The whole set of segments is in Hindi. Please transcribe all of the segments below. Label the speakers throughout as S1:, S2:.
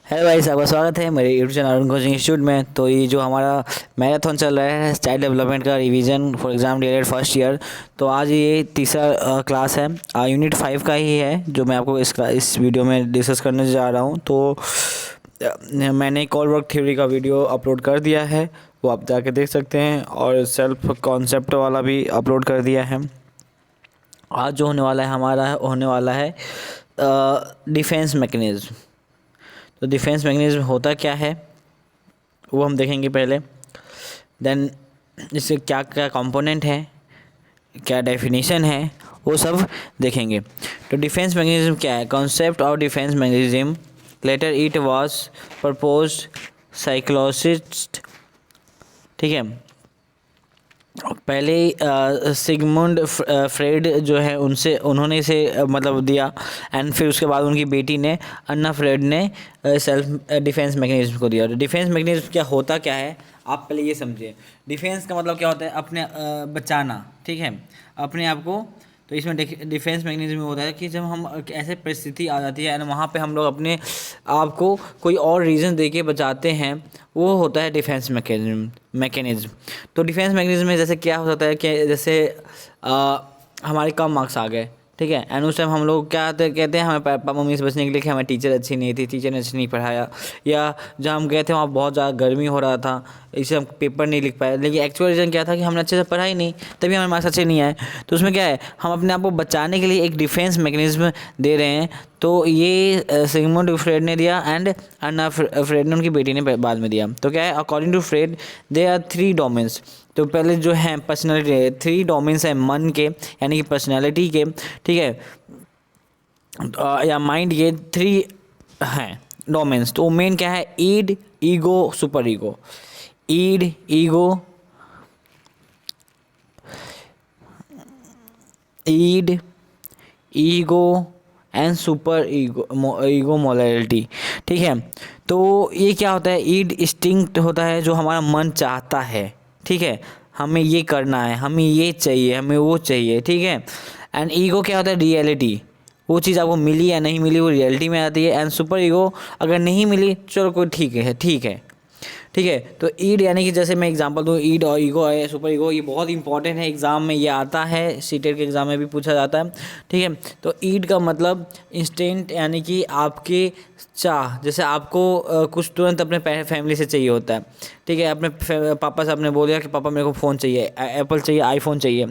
S1: हेलो भाई, आपका स्वागत है मेरे YouTube channel Arun coaching institute में। तो ये जो हमारा मैराथन चल रहा है चाइल्ड डेवलपमेंट का revision for exam DElEd first year, तो आज ये तीसरा क्लास है। यूनिट 5 का ही है जो मैं आपको इस वीडियो में डिस्कस करने जा रहा हूँ। तो मैंने कॉलवर्क थ्योरी का वीडियो अपलोड कर दिया है, वो आप जाके देख सकते हैं, और सेल्फ कॉन्सेप्ट वाला भी अपलोड कर दिया है। आज जो होने वाला है डिफेंस मैकेनिज़्म। तो डिफेंस मैकेनिज्म होता क्या है वो हम देखेंगे पहले। देन इससे क्या क्या कंपोनेंट है, क्या डेफिनेशन है, वो सब देखेंगे। तो डिफेंस मैकेनिज्म क्या है? Concept of defence mechanism later it was proposed psychologist, ठीक है। पहले सिगमुंड फ्रेड जो है उन्होंने इसे मतलब दिया, एंड फिर उसके बाद उनकी बेटी ने अन्ना फ्रेड ने सेल्फ डिफेंस मैकेनिज्म को दिया। डिफेंस मैकेनिज्म क्या होता क्या है आप पहले ये समझिए। डिफेंस का मतलब क्या होता है? अपने बचाना, ठीक है, अपने आप को। तो इसमें डिफेंस मैकेनिज्म में होता है कि जब हम ऐसे परिस्थिति आ जाती है एंड वहाँ पे हम लोग अपने आप को कोई और रीज़न दे के बचाते हैं, वो होता है डिफेंस मैकेनिज्म। तो डिफेंस मैकेनिज्म में जैसे क्या हो सकता है कि जैसे हमारे कम मार्क्स आ गए, ठीक है, एंड उस टाइम हम लोग क्या कहते हैं हमें पापा मम्मी से बचने के लिए कि हमें टीचर अच्छी नहीं थी, टीचर ने अच्छी नहीं पढ़ाया, या जहाँ हम गए थे वहाँ बहुत ज़्यादा गर्मी हो रहा था इससे हम पेपर नहीं लिख पाए। लेकिन एक्चुअल रीज़न क्या था कि हमने अच्छे से पढ़ा ही नहीं, तभी हमारे मार्क्स अच्छे नहीं आए। तो उसमें क्या है, हम अपने आप को बचाने के लिए एक डिफेंस मैकेनिज्म दे रहे हैं। तो ये सिगमुंड फ्रेड ने दिया एंड अन्ना फ्रेड ने उनकी बेटी ने बाद में दिया। तो क्या है, according to Freud they are 3 domains. तो पहले जो है पर्सनैलिटी, 3 डोमेन्स हैं मन के, यानी कि पर्सनैलिटी के, ठीक है, या माइंड के 3 हैं डोमेन्स। तो मेन क्या है? Id, ego, super ego. Id, ego and super ego morality, ठीक है। तो ये क्या होता है? ईड इंस्टिंक्ट होता है जो हमारा मन चाहता है, ठीक है, हमें ये करना है, हमें ये चाहिए, हमें वो चाहिए, ठीक है। एंड ईगो क्या होता है? रियलिटी, वो चीज़ आपको मिली या नहीं मिली वो रियलिटी में आती है। एंड सुपर ईगो, अगर नहीं मिली चलो कोई ठीक है, ठीक है, ठीक है। तो ईड यानी कि जैसे मैं एग्जांपल दूँ, ईड और ईगो है, सुपर ईगो, ये बहुत इंपॉर्टेंट है, एग्ज़ाम में ये आता है, सीटेट के एग्ज़ाम में भी पूछा जाता है, ठीक है। तो ईड का मतलब इंस्टेंट, यानी कि आपके चाह, जैसे आपको कुछ तुरंत अपने फैमिली से चाहिए होता है, ठीक है। अपने पापा से आपने बोल दिया कि पापा मेरे को फ़ोन चाहिए, एप्पल चाहिए, आईफोन चाहिए,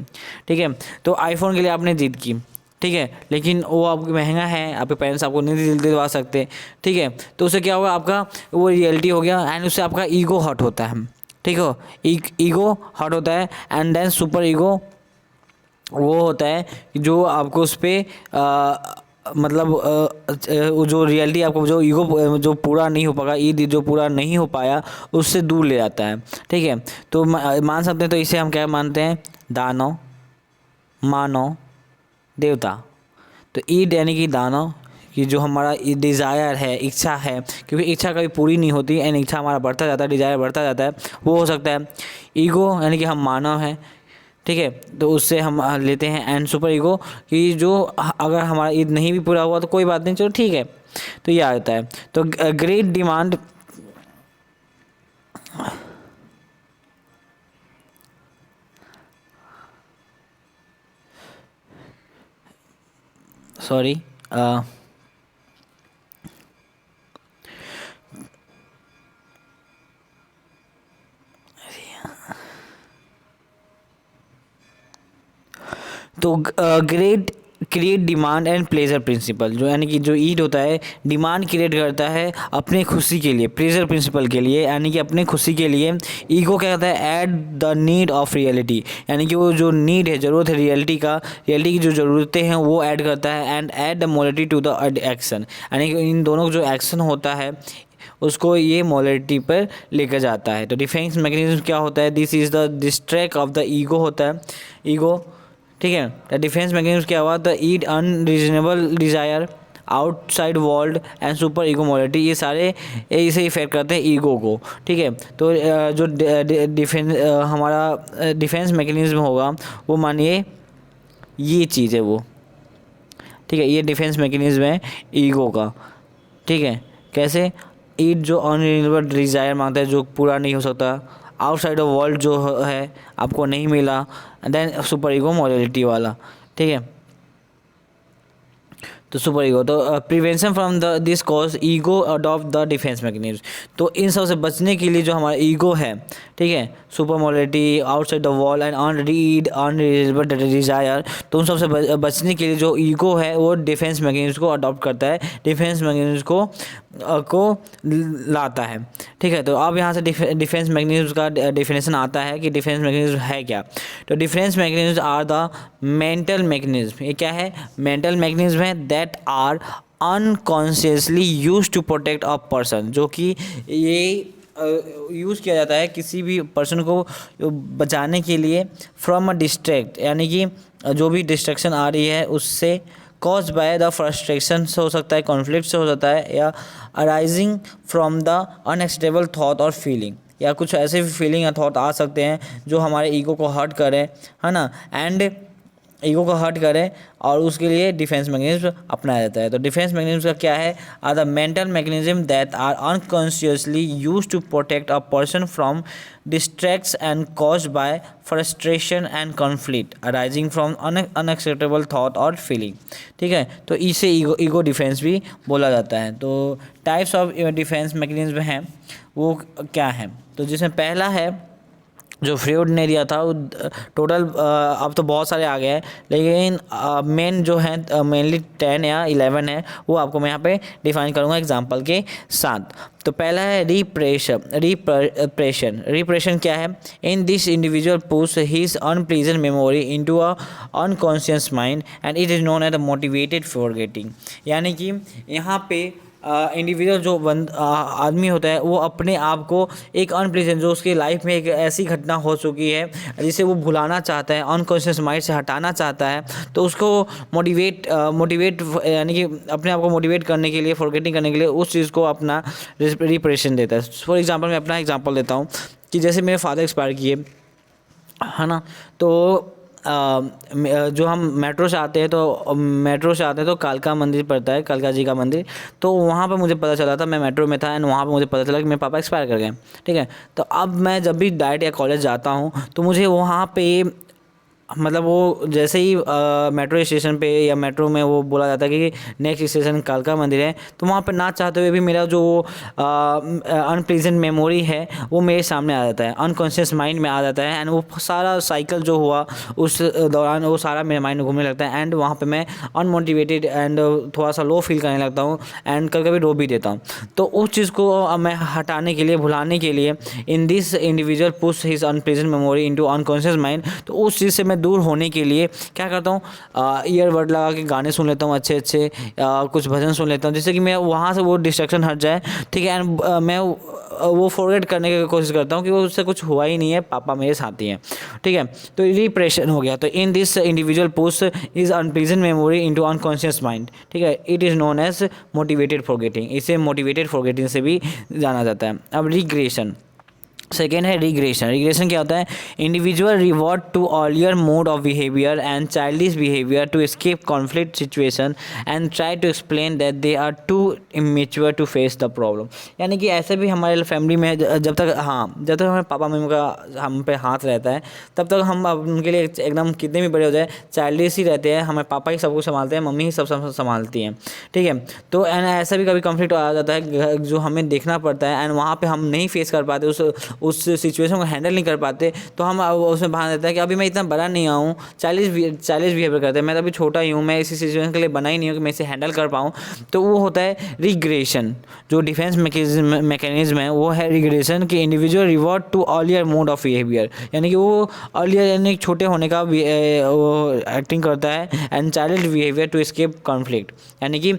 S1: ठीक है। तो आईफोन के लिए आपने जिद की, ठीक है, लेकिन वो आपको महंगा है, आपके पेरेंट्स आपको नहीं दिलवा सकते, ठीक है। तो उससे क्या होगा, आपका वो रियलिटी हो गया, एंड उससे आपका ईगो हर्ट होता है, ठीक है, ईगो हर्ट होता है। एंड देन सुपर ईगो वो होता है जो आपको उस पर मतलब वो जो रियलिटी आपको, जो ईगो जो पूरा नहीं हो पाएगा, ईद जो पूरा नहीं हो पाया, उससे दूर ले जाता है, ठीक है। तो मान सकते हैं, तो इसे हम क्या मानते हैं? दानव, मानव, देवता। तो ईड यानी कि दानव, कि जो हमारा डिज़ायर है, इच्छा है, क्योंकि इच्छा कभी पूरी नहीं होती एंड इच्छा हमारा बढ़ता जाता है, डिज़ायर बढ़ता जाता है, वो हो सकता है। ईगो यानी कि हम मानव हैं, ठीक है, तो उससे हम लेते हैं। एंड सुपर ईगो कि जो अगर हमारा ईद नहीं भी पूरा हुआ तो कोई बात नहीं, चलो ठीक है, तो ये आता है। तो ग्रेट डिमांड, सॉरी, तो great create demand and pleasure principal, जो यानी कि जो ईड होता है डिमांड क्रिएट करता है अपने खुशी के लिए, प्लेजर प्रिंसिपल के लिए, यानी कि अपने खुशी के लिए। ईगो क्या कहता है? Add the need of reality, यानी कि वो जो नीड है, ज़रूरत है रियलिटी का, रियलिटी की जो ज़रूरतें हैं वो ऐड करता है। And add the morality to the action, यानी कि इन दोनों जो एक्शन होता है उसको ये मोलिटी पर लेकर जाता है। तो डिफेंस मैकेनिज्म क्या होता है? This is the distract of the ego होता है, ईगो, ठीक है। द डिफेंस मैकेनिज्म क्या हुआ? The id unreasonable desire, outside world and super ego morality, ये सारे इसे इफेक्ट करते हैं ईगो को, ठीक है। तो जो डिफेंस हमारा डिफेंस मैकेनिज्म होगा वो मानिए ये चीज़ है वो, ठीक है, ये डिफेंस मैकेनिज्म है ईगो का, ठीक है। कैसे? ईड जो अनरिलेबल डिज़ायर मांगता है, जो पूरा नहीं हो सकता, आउटसाइड ऑफ वर्ल्ड जो है आपको नहीं मिला, देन सुपर ईगो मॉरलिटी वाला, ठीक है। तो सुपर ईगो, तो prevention from the this cause ego adopt the defence mechanism. तो इन सब से बचने के लिए जो हमारा ईगो है, ठीक है, super morality, outside the world and unreliable desire, तो उन सब से बचने के लिए जो ईगो है वो डिफेंस मैकेनिज्म को अडॉप्ट करता है, डिफेंस मैकेनिज्म को लाता है, ठीक है। तो अब यहाँ से डिफेंस मैकेनिज्म का डेफिनेशन आता है कि डिफेंस मैकेनिज्म है क्या। तो defence mechanism are the mental mechanism. ये क्या है? मेंटल मैकेनिज्म है that are unconsciously use to protect a person, जो कि ये यूज़ किया जाता है किसी भी पर्सन को बचाने के लिए फ्रॉम अ डिस्ट्रैक्ट, यानी कि जो भी डिस्ट्रैक्शन आ रही है उससे, कॉज बाय द फ्रस्ट्रेशन से हो सकता है, कॉन्फ्लिक्ट से हो सकता है, या arising from the unacceptable thought और फीलिंग, या कुछ ऐसे फीलिंग या थॉट आ सकते हैं जो हमारे ईगो को हर्ट करें, है ना, एंड ईगो को हर्ट करें, और उसके लिए डिफेंस मैकेनिज्म अपनाया जाता है। तो डिफेंस मैकेनिज्म का क्या है? Are the mental mechanism that are unconsciously use to protect a person from distracts and cause by frustration and conflict arising from unacceptable thought और फीलिंग, ठीक है। तो इसे ईगो डिफेंस भी बोला जाता है। तो टाइप्स ऑफ डिफेंस मैकेनिज्म हैं वो क्या है? तो जिसमें पहला है जो फ्रॉइड ने दिया था, वो टोटल अब तो बहुत सारे आ गए हैं, लेकिन मेन जो है मेनली 10 या 11 है, वो आपको मैं यहाँ पे डिफाइन करूँगा एग्जांपल के साथ। तो पहला है रिप्रेशन क्या है? In this individual push his unpleasant memory into a unconscious mind and it is known as the motivated forgetting. यानी कि यहाँ पे इंडिविजुअल जो आदमी होता है वो अपने आप को एक अनप्लीजेंट, जो उसकी लाइफ में एक ऐसी घटना हो चुकी है जिसे वो भुलाना चाहता है, अनकॉन्शियस माइंड से हटाना चाहता है, तो उसको मोटिवेट यानी कि अपने आप को मोटिवेट करने के लिए, फॉरगेटिंग करने के लिए उस चीज़ को अपना रिप्रेशन देता है। फॉर एग्जांपल मैं अपना एग्जांपल देता हूँ कि जैसे मेरे फादर एक्सपायर किए, है ना, तो जो हम मेट्रो से आते हैं तो कालका मंदिर पड़ता है, कालका जी का मंदिर, तो वहाँ पर मुझे पता चला था, मैं मेट्रो में था एंड वहाँ पर मुझे पता चला कि मेरे पापा एक्सपायर कर गए, ठीक है। तो अब मैं जब भी डायरेक्ट या कॉलेज जाता हूँ तो मुझे वहाँ पे मतलब वो जैसे ही मेट्रो स्टेशन पे या मेट्रो में वो बोला जाता है कि नेक्स्ट स्टेशन कालका मंदिर है, तो वहाँ पर ना चाहते हुए भी मेरा जो अनप्लीजेंट मेमोरी है वो मेरे सामने आ जाता है, अनकॉन्शियस माइंड में आ जाता है, एंड वो सारा साइकिल जो हुआ उस दौरान वो सारा मेरे माइंड में घूमने लगता है, एंड वहाँ पे मैं अनमोटिवेटेड एंड थोड़ा सा लो फील करने लगता हूँ, एंड कभी कभी रो भी देता हूँ। तो उस चीज़ को मैं हटाने के लिए, भुलाने के लिए, इन this individual push his unpleasant memory into unconscious mind, तो उस चीज़ से मैं दूर होने के लिए क्या करता हूँ, ईयरबड लगा के गाने सुन लेता हूँ अच्छे अच्छे, कुछ भजन सुन लेता हूँ, जिससे कि मैं वहाँ से वो डिस्ट्रैक्शन हट जाए, ठीक है, एंड मैं वो फॉरगेट करने की कोशिश करता हूँ कि वो उससे कुछ हुआ ही नहीं है, पापा मेरे साथ ही हैं, ठीक है। तो रिप्रेशन हो गया। तो in this individual push is unpleasant memory into unconscious mind, ठीक है, it is known as motivated forgetting. इसे मोटिवेटेड फॉरगेटिंग से भी जाना जाता है। अब रिग्रेशन, सेकेंड है रिग्रेशन क्या होता है? Individual revert to earlier mode of behaviour and childish behaviour to escape conflict situation and try to explain that they are too immature to face the problem. यानी कि ऐसे भी हमारे फैमिली में जब तक हमारे पापा मम्मी का हम पे हाथ रहता है, तब तक हम उनके लिए एकदम कितने भी बड़े हो जाए चाइल्डिश ही रहते हैं, हमें पापा ही सब कुछ संभालते हैं, मम्मी ही सब संभालती हैं, ठीक है। तो एंड ऐसा भी कभी कॉन्फ्लिक्ट आ जाता है जो हमें देखना पड़ता है, एंड वहाँ पर हम नहीं फेस कर पाते, उस सिचुएशन को हैंडल नहीं कर पाते, तो हम उसमें बहाना देता है कि अभी मैं इतना बड़ा नहीं आऊँ, चाइल्डिश बिहेवियर करते हैं, मैं तो अभी छोटा ही हूँ, मैं इसी सिचुएशन के लिए बना ही नहीं हूँ कि मैं इसे हैंडल कर पाऊँ। तो वो होता है रिग्रेशन। जो डिफेंस मैकेनिज्म है वो है रिग्रेशन, कि individual revert to earlier mode of behaviour, यानी कि वो अर्लियर यानी छोटे होने का वो एक्टिंग करता है, and child behaviour to escape conflict, यानी कि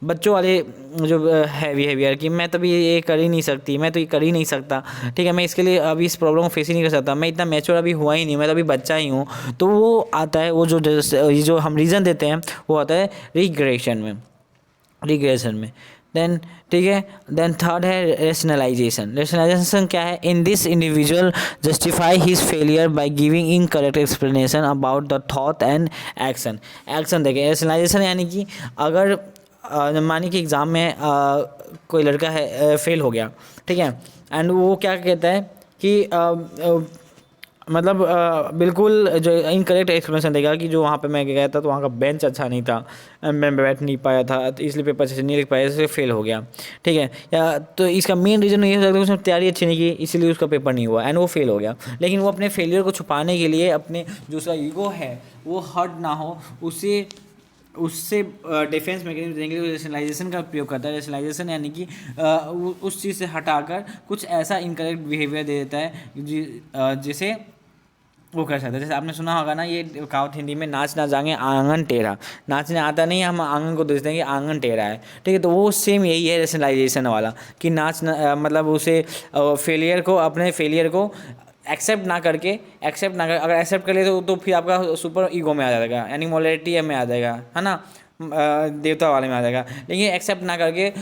S1: बच्चों वाले जो है बिहेवियर कि मैं तो भी ये कर ही नहीं सकती, मैं तो ये कर ही नहीं सकता, ठीक है, मैं इसके लिए अभी इस प्रॉब्लम को फेस ही नहीं कर सकता, मैं इतना मैच्योर अभी हुआ ही नहीं, मैं तो अभी बच्चा ही हूँ। तो वो आता है, वो जो हम रीज़न देते हैं वो आता है रिग्रेशन में। देन ठीक है, देन थर्ड है रेशनलाइजेशन क्या है? In this individual justify his failure by giving incorrect explanation about the thought and action. देखिए रेशनलाइजेशन यानी कि अगर मानिए कि एग्ज़ाम में कोई लड़का है फेल हो गया, ठीक है, एंड वो क्या कहता है कि मतलब बिल्कुल जो इनकरेक्ट एक्सप्लेनेशन देगा कि जो वहाँ पे मैं गया था तो वहाँ का बेंच अच्छा नहीं था, मैं बैठ नहीं पाया था, तो इसलिए पेपर अच्छे से नहीं लिख पाया, इसलिए फेल हो गया, ठीक है। या तो इसका मेन रीज़न ये हो सकता है कि उसने तैयारी अच्छी नहीं की, इसीलिए उसका पेपर नहीं हुआ एंड वो फेल हो गया। लेकिन वो अपने फेलियर को छुपाने के लिए अपने जो उसका ईगो है वो हर्ट ना हो, उससे डिफेंस मैकेनिज्म देने के लिए रेशनलाइजेशन का उपयोग करता है। रेशनलाइजेशन यानी कि उस चीज़ से हटाकर कुछ ऐसा इनकरेक्ट बिहेवियर दे देता है जिसे वो कर सकता है। जैसे आपने सुना होगा ना, ये कहावत हिंदी में, नाच ना जाएंगे आंगन टेढ़ा, नाचने आता नहीं है, हम आंगन को दोष देंगे आंगन टेढ़ा है, ठीक है। तो वो सेम यही है रेशनलाइजेशन वाला, कि मतलब उसे फेलियर को, अपने फेलियर को एक्सेप्ट ना करके, अगर एक्सेप्ट कर ले तो फिर आपका सुपर ईगो में आ जाएगा, यानी मोलरिटी में आ जाएगा, है ना, देवता वाले में आ जाएगा। लेकिन एक्सेप्ट ना करके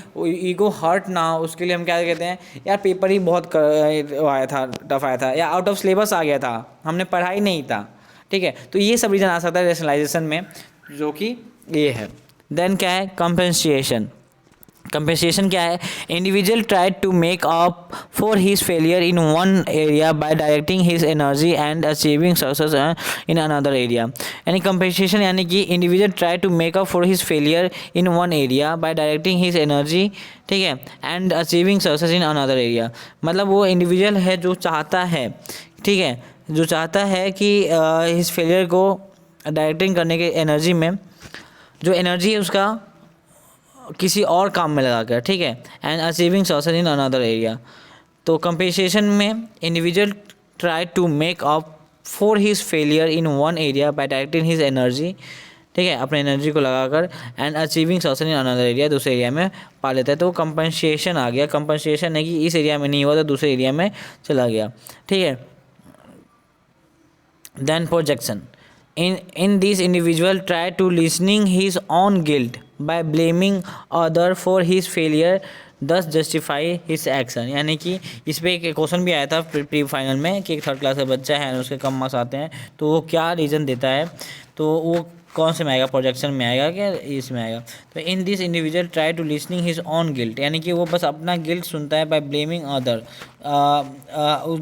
S1: ईगो हर्ट ना हो, उसके लिए हम क्या कहते हैं, यार पेपर ही बहुत आया था, टफ आया था, या आउट ऑफ सिलेबस आ गया था, हमने पढ़ा ही नहीं था, ठीक है। तो ये सब रीज़न आ सकता है रेशनलाइजेशन में, जो कि ये है। देन क्या है, कंपेंसेशन। कंपेंसेशन क्या है, individual try to make up for his failure in one area by directing his energy and achieving success in another area. यानी कंपेंसेशन यानी कि individual try to make up for his failure in one area by directing his energy, ठीक है, and achieving success in another area. मतलब वो इंडिविजुअल है जो चाहता है, ठीक है, जो चाहता है कि हिज फेलियर को डायरेक्टिंग करने के एनर्जी में, जो एनर्जी है उसका किसी और काम में लगा कर, ठीक है, and achieving success in another area. तो कंपेंसेशन में individual try to make up for his failure in one area by directing his energy, ठीक है, अपने एनर्जी को लगाकर, and achieving success in another area, दूसरे एरिया में पा लेता है। तो कंपेंसेशन आ गया। कंपेंसेशन है कि इस एरिया में नहीं हुआ तो दूसरे एरिया में चला गया, ठीक है। Then projection. In this individual try to lessening his own guilt by blaming other for his failure, thus justify his action। यानी कि इस पर एक क्वेश्चन भी आया था प्री फाइनल में कि एक 3rd क्लास का बच्चा है, उसके कम मार्क्स आते हैं, तो वो क्या रीज़न देता है, तो वो कौन से में आएगा, प्रोजेक्शन में आएगा क्या इसमें आएगा। तो in this individual try to listening his own guilt, यानी कि वो बस अपना गिल्ट सुनता है, बाय ब्लेमिंग अदर,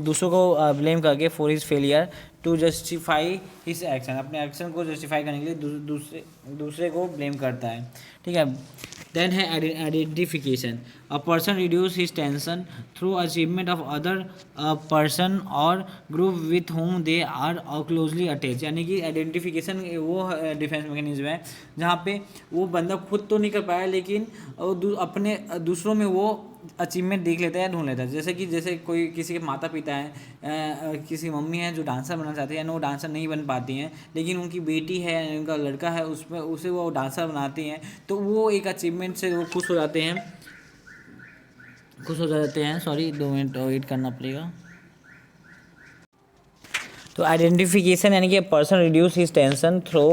S1: दूसरों को ब्लेम करके, for his failure to justify his action, अपने एक्शन को जस्टिफाई करने के लिए दूसरे को ब्लेम करता है, ठीक है। देन है identification. A person reduce his tension through achievement of other person और group with whom they are closely attach. यानी कि आइडेंटिफिकेशन वो डिफेंस मैकेनिज्म है जहाँ पे वो बंदा खुद तो नहीं कर पाया, लेकिन अपने दूसरों में वो अचीवमेंट देख लेता है, ढूंढ लेता है। जैसे कोई किसी के माता पिता हैं, किसी मम्मी है जो डांसर बनना चाहती है, वो डांसर नहीं बन पाती हैं, लेकिन उनकी बेटी है, उनका लड़का है, उसमें उसे वो डांसर बनाती हैं, तो वो एक अचीवमेंट से वो खुश हो जाते हैं। सॉरी 2 मिनट वेट करना पड़ेगा। तो आइडेंटिफिकेशन यानी कि person reduce his tension through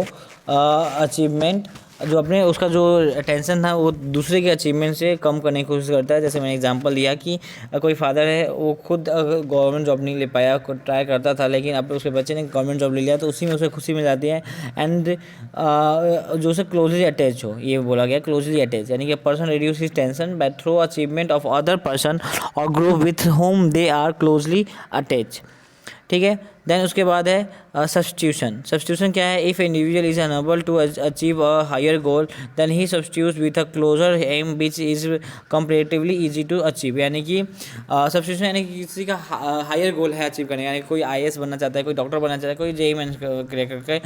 S1: achievement, जो अपने उसका जो टेंशन था वो दूसरे के अचीवमेंट से कम करने की कोशिश करता है। जैसे मैंने एग्जांपल दिया कि कोई फादर है, वो खुद गवर्नमेंट जॉब नहीं ले पाया, ट्राई करता था, लेकिन अब उसके बच्चे ने गवर्नमेंट जॉब ले लिया, तो उसी में उसे खुशी मिल जाती है। एंड जो उसे क्लोजली अटैच हो, ये बोला गया क्लोजली अटैच, यानी कि person reduce his tension by through achievement of other person और group with whom they are closely attach, ठीक है। देन उसके बाद है सब्स्टिट्यूशन क्या है, if individual is unable to achieve a higher goal then he substitute with a closer aim which is comparatively easy to achieve. यानी कि सब्स्टिट्यूशन यानी कि किसी का हायर गोल है अचीव करने, यानी कोई IAS बनना चाहता है, कोई डॉक्टर बनना चाहता है, कोई JEE मेंस क्लियर करके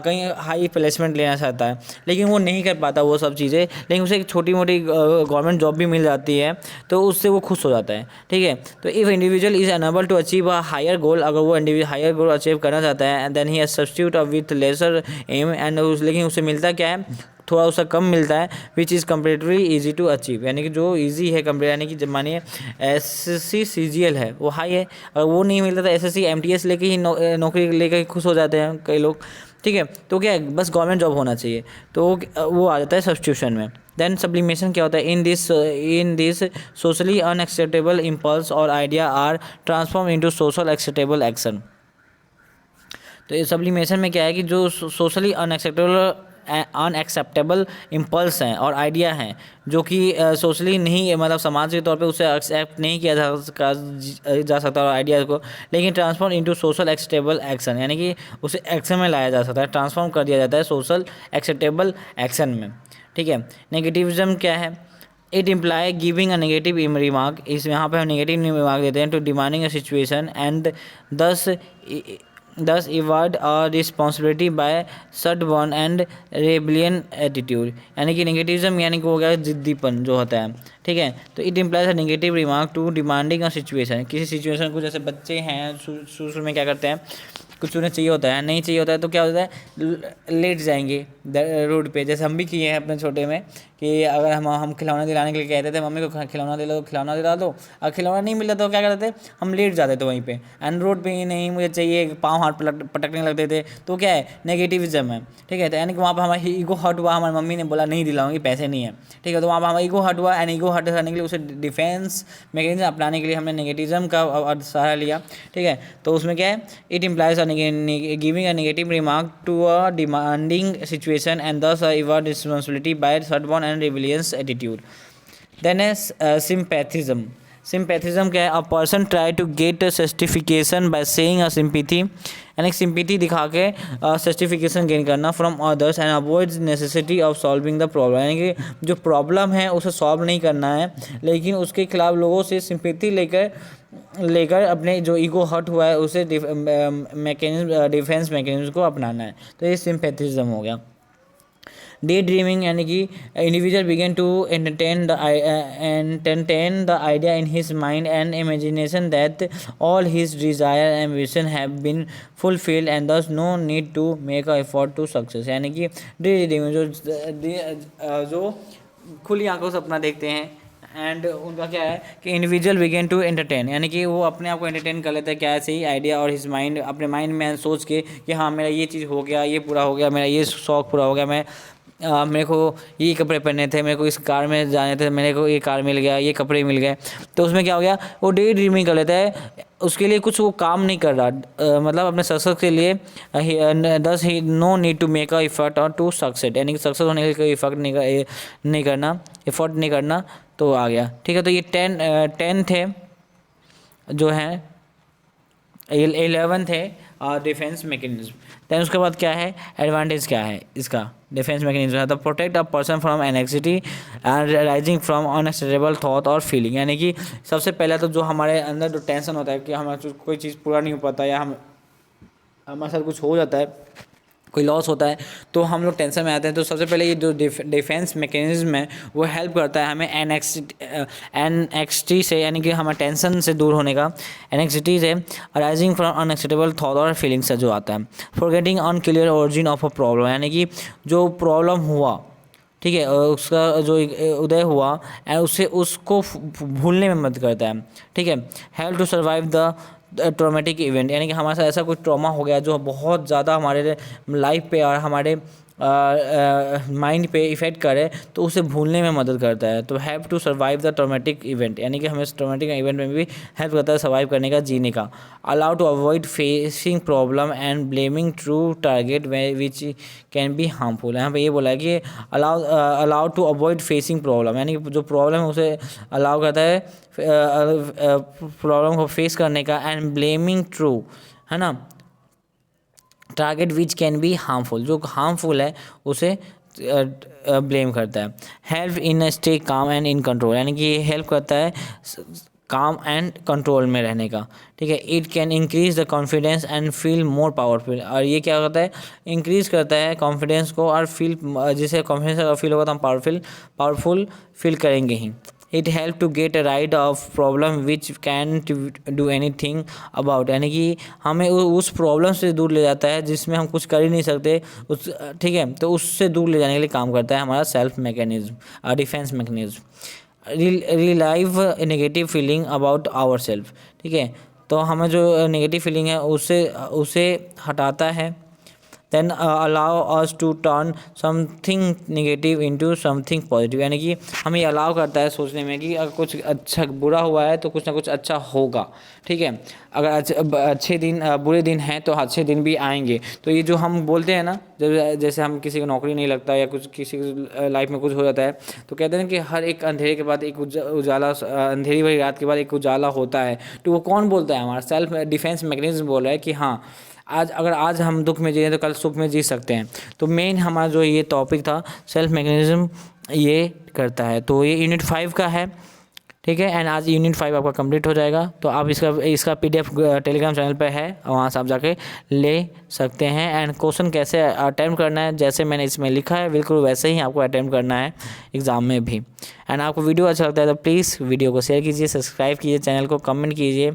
S1: कहीं हाई प्लेसमेंट लेना चाहता है, लेकिन वो नहीं कर पाता वो सब चीज़ें, लेकिन उसे एक छोटी मोटी गवर्नमेंट जॉब भी मिल जाती है, तो उससे वो खुश हो जाता है, ठीक है। तो if individual is unable to achieve a higher goal, अगर वो इंडिविजुअल हायर गोल अचीव करना चाहता है, and then he substitute with lesser aim, and लेकिन उसे मिलता क्या है, थोड़ा उसका कम मिलता है, which is comparatively easy to achieve, यानी कि जो ईजी है कंपेयर, यानी कि मानिए SSC CGL है वो हाई है, अगर वो नहीं मिलता तो SSC MTS लेके ही नौकरी लेकर खुश हो जाते हैं कई लोग, ठीक है। तो क्या है, बस गवर्नमेंट जॉब होना चाहिए, तो वो आ जाता है सब्स्टिट्यूशन में। देन सब्लिमेशन क्या होता है, in this socially unacceptable impulse और idea are transform into social acceptable action. तो ये सब्लिमेशन में क्या है कि जो सोशली अनएक्सेप्टेबल अनएक्सेप्टेबल इम्पल्स हैं और आइडिया हैं जो कि सोशली नहीं, मतलब समाज के तौर पे उसे एक्सेप्ट नहीं किया जा सकता और आइडिया को, लेकिन transform into social acceptable action, यानी कि उसे एक्शन में लाया जा सकता है, ट्रांसफॉर्म कर दिया जाता है सोशल एक्सेप्टेबल एक्शन में। ठीक है। नेगेटिविज्म क्या है? It imply giving a negative remark, इस यहाँ पे हम नेगेटिव रिमार्क देते हैं to demanding a situation and thus evade a responsibility by stubborn and rebellion attitude, यानी कि नेगेटिविज्म यानी कि हो गया जिद्दीपन जो होता है। ठीक है। तो it implies a negative remark to demanding a situation, किसी सिचुएशन को, जैसे बच्चे हैं शुरू में क्या करते हैं, कुछ उन्हें चाहिए होता है, नहीं चाहिए होता है तो क्या होता है, लेट जाएंगे रोड पे, जैसे हम भी किए हैं अपने छोटे में कि अगर हम खिलौना दिलाने के लिए कहते थे मम्मी को खिलौना दिला दो, खिलौना दिला दो, और खिलौना नहीं मिला तो क्या करते थे, हम लेट जाते थे वहीं पे, एंड रोड पे ही नहीं मुझे चाहिए, पाँव हाथ पटकने लगते थे, तो क्या है, नेगेटिविज्म है। ठीक है। तो यानी कि वहाँ पर हमारा ईगो हर्ट हुआ, हमारी मम्मी ने बोला नहीं दिलाऊंगी, पैसे नहीं है। ठीक है। तो वहाँ पर हमारा ईगो हर्ट हुआ, एंड ईगो हर्ट करने के लिए उसे डिफेंस मैकेनिज्म अपनाने के लिए हमने नेगेटिविज्म का सहारा लिया। ठीक है। तो उसमें क्या है, it implies giving a negative remark to a demanding situation and thus evade responsibility by stubborn and rebellious attitude. Then is sympathism. Sympathism क्या है, a person try to get a justification by saying a sympathy, यानी सिंपैथी दिखा के जस्टिफिकेशन गेन करना from others and avoid necessity of solving the problem, यानी कि जो प्रॉब्लम है उसे सॉल्व नहीं करना है, लेकिन उसके खिलाफ लोगों से सिंपैथी लेकर अपने जो ईगो हर्ट हुआ है उसे डिफेंस मैकेनिज्म को अपनाना है। तो ये सिंपैथिज्म हो गया। डे ड्रीमिंग, यानी कि individual begin to entertain the idea in his mind and imagination that all his desire and ambition have been fulfilled and thus no need to make a effort to success, यानी कि डे ड्रीमिंग जो खुली आंखों से सपना देखते हैं, एंड उनका क्या है कि इंडिविजुअल बिगेन टू एंटरटेन, यानी कि वो अपने आप को एंटरटेन कर लेते हैं, क्या ऐसे ही आइडिया और हिज माइंड, अपने माइंड में सोच के कि हाँ मेरा ये चीज़ हो गया, ये पूरा हो गया, मेरा ये शौक़ पूरा हो गया, मेरे को ये कपड़े पहनने थे, मेरे को इस कार में जाने थे, मेरे को ये कार मिल गया, ये कपड़े मिल गए। तो उसमें क्या हो गया, वो डे ड्रीमिंग कर लेता है, उसके लिए कुछ वो काम नहीं कर रहा, मतलब अपने सक्सेस के लिए thus he no need to make a effort और टू सक्सेस, यानी कि सक्सेस होने के लिए कोई इफर्ट नहीं करना, एफर्ट नहीं करना, तो आ गया। ठीक है। तो ये 10 थे जो हैं, 11 थे डिफेंस मैकेनिज्म। दैन उसके बाद क्या है, एडवांटेज क्या है इसका, डिफेंस मैकेनिज्म है the protect a person from anxiety and rising from unacceptable thought और फीलिंग, यानी कि सबसे पहले तो जो हमारे अंदर जो टेंशन होता है कि हमारा कोई चीज़ पूरा नहीं हो पाता या हमारे साथ कुछ हो जाता है, कोई लॉस होता है, तो हम लोग टेंशन में आते हैं। तो सबसे पहले ये जो डिफेंस मैकेनिज्म है वो हेल्प करता है हमें एनएक्सिटी से, यानी कि हमारे टेंशन से दूर होने का, एनएक्सिटी से अराइजिंग फ्रॉम अनएक्सेप्टेबल थॉट और फीलिंग्स से जो आता है। Forgetting unclear origin of a problem, यानी कि जो प्रॉब्लम हुआ, ठीक है, उसका जो उदय हुआ उससे उसको भूलने में मदद करता है। ठीक है। Help to survive the traumatic event, यानी कि हमारे साथ ऐसा कोई ट्रॉमा हो गया जो बहुत ज़्यादा हमारे लाइफ पे और हमारे माइंड पे इफ़ेक्ट करे, तो उसे भूलने में मदद करता है। तो help to survive the traumatic event, यानी कि हमें ट्रॉमेटिक इवेंट में भी हेल्प करता है सर्वाइव करने का, जीने का। Allow to avoid facing problem and blaming true target which can be harmful, यहाँ पे ये बोला है कि allow to avoid facing problem, यानी कि जो प्रॉब्लम है उसे अलाउ करता है प्रॉब्लम को फेस करने का, एंड ब्लेमिंग ट्रू, है ना, target which can be harmful, जो हार्मफुल है उसे ब्लेम करता है। Help in stay calm and in control, यानी कि हेल्प करता है काम एंड कंट्रोल में रहने का। ठीक है। It can increase the confidence and feel more powerful, और ये क्या करता है, इंक्रीज करता है कॉन्फिडेंस को और फील, जिससे कॉन्फिडेंस फील होगा तो हम पावरफुल फील करेंगे ही। It help to get a rid of problem which can do anything about, यानी कि हमें उस प्रॉब्लम से दूर ले जाता है जिसमें हम कुछ कर ही नहीं सकते उस, ठीक है, तो उससे दूर ले जाने के लिए काम करता है हमारा self mechanism, defence mechanism. Relieve negative feeling about our self, ठीक है, तो हमें जो नेगेटिव फीलिंग है उसे हटाता है, then allow us to turn something negative into something positive, यानी कि हमें अलाउ करता है सोचने में कि अगर कुछ अच्छा बुरा हुआ है तो कुछ ना कुछ अच्छा होगा, ठीक है। अगर अच्छे दिन बुरे दिन हैं तो अच्छे दिन भी आएंगे। तो ये जो हम बोलते हैं ना, जब जैसे हम किसी को नौकरी नहीं लगता या कुछ किसी लाइफ में कुछ हो जाता है तो कहते हैं ना कि हर एक अंधेरे के बाद एक उजाला, अंधेरी भरी रात के बाद एक उजाला होता है। तो वो कौन बोलता है? हमारा सेल्फ डिफेंस मैकेनिज्म बोल रहा है कि हाँ, आज हम दुख में जिए तो कल सुख में जी सकते हैं। तो मेन हमारा जो ये टॉपिक था सेल्फ मैकेनिज्म ये करता है। तो ये यूनिट 5 का है, ठीक है। एंड आज यूनिट 5 आपका कंप्लीट हो जाएगा। तो आप इसका PDF टेलीग्राम चैनल पे है, वहाँ से आप जाके ले सकते हैं। एंड क्वेश्चन कैसे अटैम्प्ट करना है जैसे मैंने इसमें लिखा है बिल्कुल वैसे ही आपको अटैम्प्ट करना है एग्ज़ाम में भी। एंड आपको वीडियो अच्छा लगता है तो प्लीज़ वीडियो को शेयर कीजिए, सब्सक्राइब कीजिए, चैनल को कमेंट कीजिए,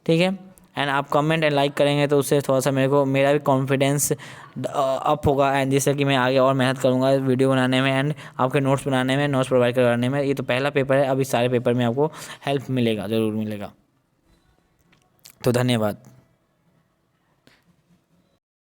S1: ठीक है। एंड आप कमेंट एंड लाइक करेंगे तो उससे थोड़ा सा मेरा भी कॉन्फिडेंस अप होगा, एंड जिससे कि मैं आगे और मेहनत करूँगा वीडियो बनाने में एंड आपके नोट्स बनाने में, नोट्स प्रोवाइड करवाने में। ये तो पहला पेपर है, अभी सारे पेपर में आपको हेल्प मिलेगा, ज़रूर मिलेगा। तो धन्यवाद।